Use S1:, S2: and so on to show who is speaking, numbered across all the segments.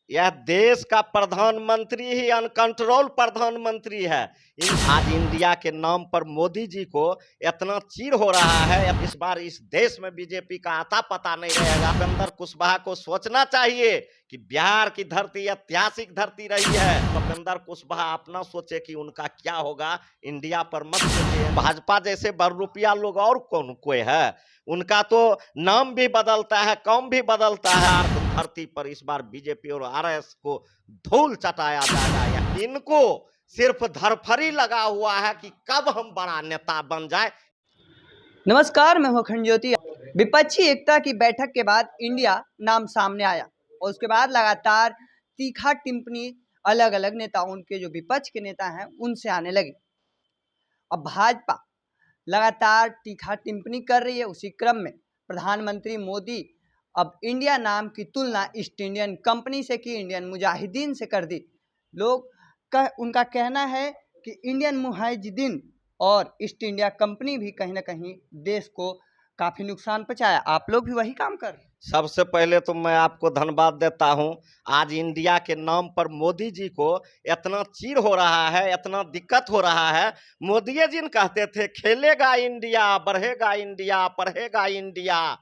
S1: यह देश का प्रधानमंत्री ही अनकंट्रोल प्रधानमंत्री है। आज इंडिया के नाम पर मोदी जी को इतना चीड़ हो रहा है। इस बार इस देश में बीजेपी का आता पता नहीं रहेगा। उपेंद्र कुशवाहा को सोचना चाहिए कि बिहार की धरती ऐतिहासिक धरती रही है। उपेंद्र कुशवाहा अपना सोचे कि उनका क्या होगा, इंडिया पर मत सोचे। भाजपा जैसे बहरूपिया लोग और कौन कोई है, उनका तो नाम भी बदलता है, कौम भी बदलता है। धरती पर इस बार बीजेपी और आरएस को धूल चटाया जाएगा। इनको सिर्फ धरफरी लगा हुआ है कि कब हम बड़ा नेता बन जाए।
S2: नमस्कार, मैं हूं अखंड ज्योति। विपक्षी एकता की बैठक के बाद इंडिया नाम सामने आया और उसके बाद लगातार तीखा टिप्पणी अलग अलग नेता, उनके जो विपक्ष के नेता हैं, उनसे आने लगी। अब भाजपा लगातार तीखा टिप्पणी कर रही है। उसी क्रम में प्रधानमंत्री मोदी अब इंडिया नाम की तुलना ईस्ट इंडियन कंपनी से की, इंडियन मुजाहिदीन से कर दी। उनका कहना है कि इंडियन मुजाहिदीन और ईस्ट इंडिया कंपनी भी कहीं ना कहीं देश को काफी नुकसान पहुंचाया। आप लोग भी वही काम कर रहे हैं।
S1: सबसे पहले तो मैं आपको धन्यवाद देता हूं। आज इंडिया के नाम पर मोदी जी को इतना चीड़ हो रहा है, इतना दिक्कत हो रहा है। मोदी जी ने कहते थे खेलेगा इंडिया, बढ़ेगा इंडिया, पढ़ेगा इंडिया।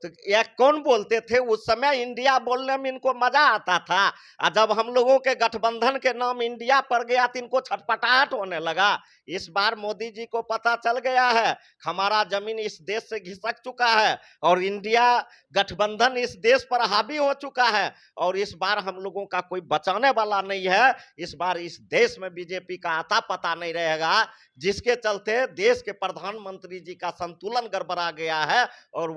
S1: तो यह कौन बोलते थे उस समय? इंडिया बोलने में इनको मजा आता था। और जब हम लोगों के गठबंधन के नाम इंडिया पड़ गया तो इनको छटपटाहट होने लगा। इस बार मोदी जी को पता चल गया है हमारा जमीन इस देश से घिसक चुका है और इंडिया गठबंधन इस देश पर हावी हो चुका है और इस बार हम लोगों का कोई बचाने वाला नहीं है। इस बार इस देश में बीजेपी का आता पता नहीं रहेगा, जिसके चलते देश के प्रधानमंत्री जी का संतुलन गड़बड़ा गया है और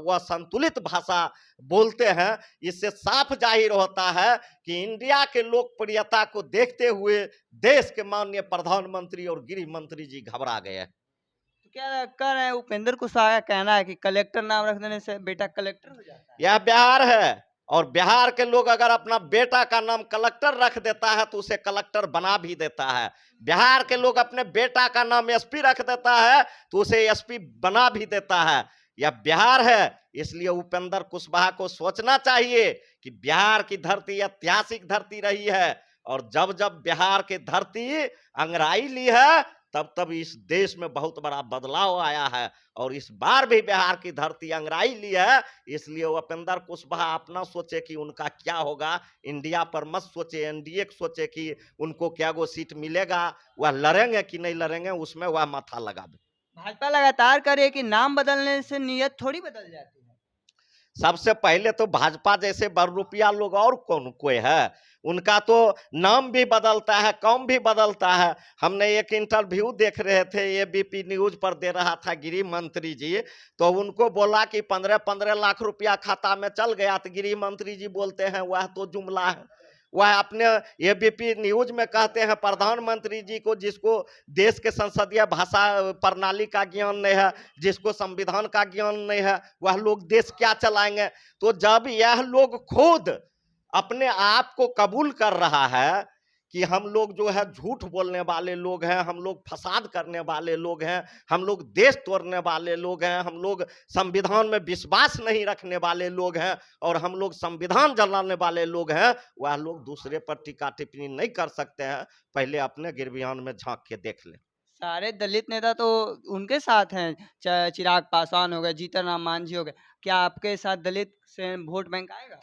S1: वह संतुलित भाषा बोलते हैं। इससे साफ जाहिर होता है कि इंडिया के लोकप्रियता को देखते हुए देश के माननीय प्रधानमंत्री और गृह मंत्री जी घबरा गए।
S2: तो क्या कर रहे हैं? उपेंद्र कुशवाहा का कहना है कि कलेक्टर नाम रख देने से बेटा कलेक्टर हो जाता है।
S1: यह बिहार है और बिहार के लोग अगर अपना बेटा का नाम कलेक्टर रख देता है तो उसे कलेक्टर बना भी देता है। बिहार के लोग अपने बेटा का नाम एसपी रख देता है तो उसे एसपी बना भी देता है। यह बिहार है, इसलिए उपेंद्र कुशवाहा को सोचना चाहिए कि बिहार की धरती ऐतिहासिक धरती रही है और जब जब बिहार की धरती अंगड़ाई ली है तब तब इस देश में बहुत बड़ा बदलाव आया है और इस बार भी बिहार की धरती अंगड़ाई ली है। इसलिए उपेंद्र कुशवाहा अपना सोचे कि उनका क्या होगा, इंडिया पर मत सोचे, एनडीए सोचे कि उनको क्या गो सीट मिलेगा, वह लड़ेंगे कि नहीं लड़ेंगे उसमें वह माथा लगावे।
S2: भाजपा लगातार करे कि नाम बदलने से नीयत थोड़ी बदल जाती है।
S1: सबसे पहले तो भाजपा जैसे बहरूपिया लोग और कौन कोई है, उनका तो नाम भी बदलता है, कौम भी बदलता है। हमने एक इंटरव्यू देख रहे थे, एबीपी न्यूज पर दे रहा था गृह मंत्री जी, तो उनको बोला कि 15-15 लाख रुपया खाता में चल गया, तो गृह मंत्री जी बोलते हैं वह तो जुमला है। वह अपने एबीपी न्यूज में कहते हैं प्रधानमंत्री जी को, जिसको देश के संसदीय भाषा प्रणाली का ज्ञान नहीं है, जिसको संविधान का ज्ञान नहीं है, वह लोग देश क्या चलाएंगे। तो जब यह लोग खुद अपने आप को कबूल कर रहा है कि हम लोग जो है झूठ बोलने वाले लोग हैं, हम लोग फसाद करने वाले लोग हैं, हम लोग देश तोड़ने वाले लोग हैं, हम लोग संविधान में विश्वास नहीं रखने वाले लोग हैं और हम लोग संविधान जलाने वाले लोग हैं, वह लोग दूसरे पर टीका टिप्पणी नहीं कर सकते हैं। पहले अपने गिरबियान में झांक के देख ले।
S2: सारे दलित नेता तो उनके साथ हैं, चिराग पासवान हो गए, जीतन राम मांझी हो गए। क्या आपके साथ दलित से वोट बैंक आएगा?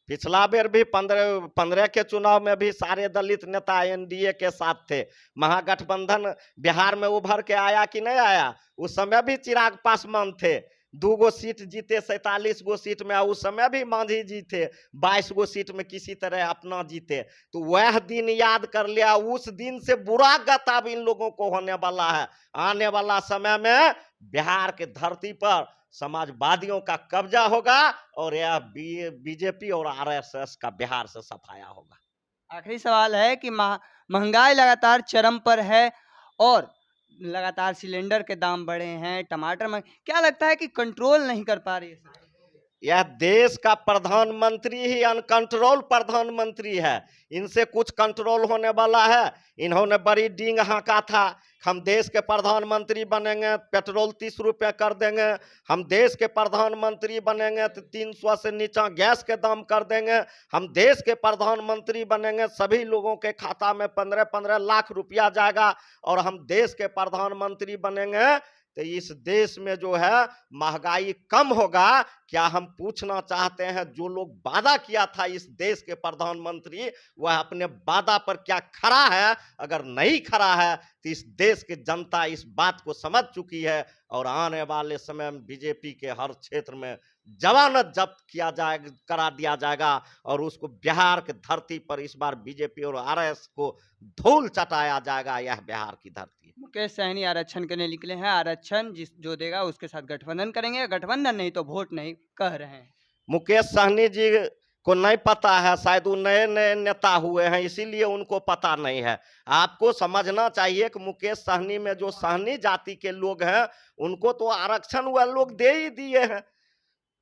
S1: पिछला बेर भी 15 के चुनाव में भी सारे दलित नेता एनडीए के साथ थे। महागठबंधन बिहार में उभर के आया कि नहीं आया? उस समय भी चिराग पासवान थे, 2 गो सीट जीते, 47 गो सीट में। उस समय भी मांझी जी थे, 22 गो सीट में किसी तरह अपना जीते। तो वह दिन याद कर लिया, उस दिन से बुरा गत अब इन लोगों को होने वाला है। आने वाला समय में बिहार के धरती पर समाजवादियों का कब्जा होगा और यह बीजेपी और आरएसएस का बिहार से सफाया होगा।
S2: आखिरी सवाल है कि महंगाई लगातार चरम पर है और लगातार सिलेंडर के दाम बढ़े हैं, टमाटर में क्या लगता है कि कंट्रोल नहीं कर पा रही है?
S1: यह देश का प्रधानमंत्री ही अनकंट्रोल प्रधानमंत्री है। इनसे कुछ कंट्रोल होने वाला है? इन्होंने बड़ी डींग हाँका था, हम देश के प्रधानमंत्री बनेंगे, पेट्रोल 30 रुपये कर देंगे, हम देश के प्रधानमंत्री बनेंगे तो 300 से नीचा गैस के दाम कर देंगे, हम देश के प्रधानमंत्री बनेंगे सभी लोगों के खाता में 15-15 लाख रुपया जाएगा, और हम देश के प्रधानमंत्री बनेंगे तो इस देश में जो है महंगाई कम होगा। क्या हम पूछना चाहते हैं, जो लोग वादा किया था इस देश के प्रधानमंत्री, वह अपने वादा पर क्या खरा है? अगर नहीं खरा है तो इस देश की जनता इस बात को समझ चुकी है, और आने वाले समय में बीजेपी के हर क्षेत्र में जमानत जब्त किया जाएगा, करा दिया जाएगा, और उसको बिहार की धरती पर इस बार बीजेपी और आरएस को धूल चटाया जाएगा। यह बिहार की धरती है।
S2: मुकेश सहनी आरक्षण के लिए निकले हैं। आरक्षण जो देगा उसके साथ गठबंधन करेंगे, गठबंधन नहीं तो वोट नहीं कह रहे हैं।
S1: मुकेश सहनी जी को नहीं पता है, शायद वो नए नए नेता हुए हैं इसीलिए उनको पता नहीं है। आपको समझना चाहिए कि मुकेश सहनी में जो सहनी जाति के लोग हैं उनको तो आरक्षण वह लोग दे ही दिए हैं।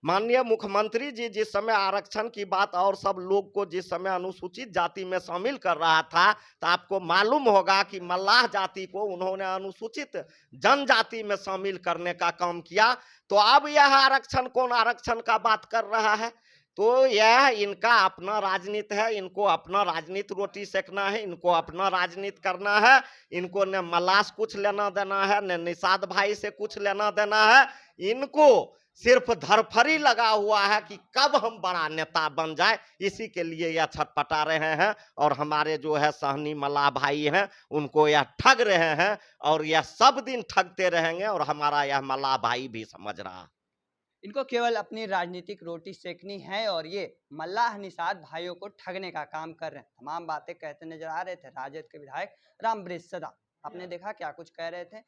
S1: माननीय मुख्यमंत्री जी जिस समय आरक्षण की बात और सब लोग को जिस समय अनुसूचित जाति में शामिल कर रहा था, तो आपको मालूम होगा कि मल्लाह जाति को उन्होंने अनुसूचित जनजाति में शामिल करने का काम किया। तो अब यह आरक्षण कौन आरक्षण का बात कर रहा है? तो यह इनका अपना राजनीति है, इनको अपना राजनीति रोटी सेकना है, इनको अपना राजनीति करना है। इनको न मल्लाह से कुछ लेना देना है, न निषाद भाई से कुछ लेना देना है। इनको सिर्फ धरफरी लगा हुआ है कि कब हम बड़ा नेता बन जाए, इसी के लिए यह छटपटा रहे हैं। और हमारे जो है सहनी मल्लाह भाई हैं उनको यह ठग रहे हैं, और यह सब दिन ठगते रहेंगे, और हमारा यह मल्लाह भाई भी समझ रहा है।
S2: इनको केवल अपनी राजनीतिक रोटी सेकनी है, और ये मल्लाह निषाद भाइयों को ठगने का काम कर रहे हैं। तमाम बातें कहते नजर आ रहे थे राजद के विधायक रामवृक्ष सदा। आपने देखा क्या कुछ कह रहे थे।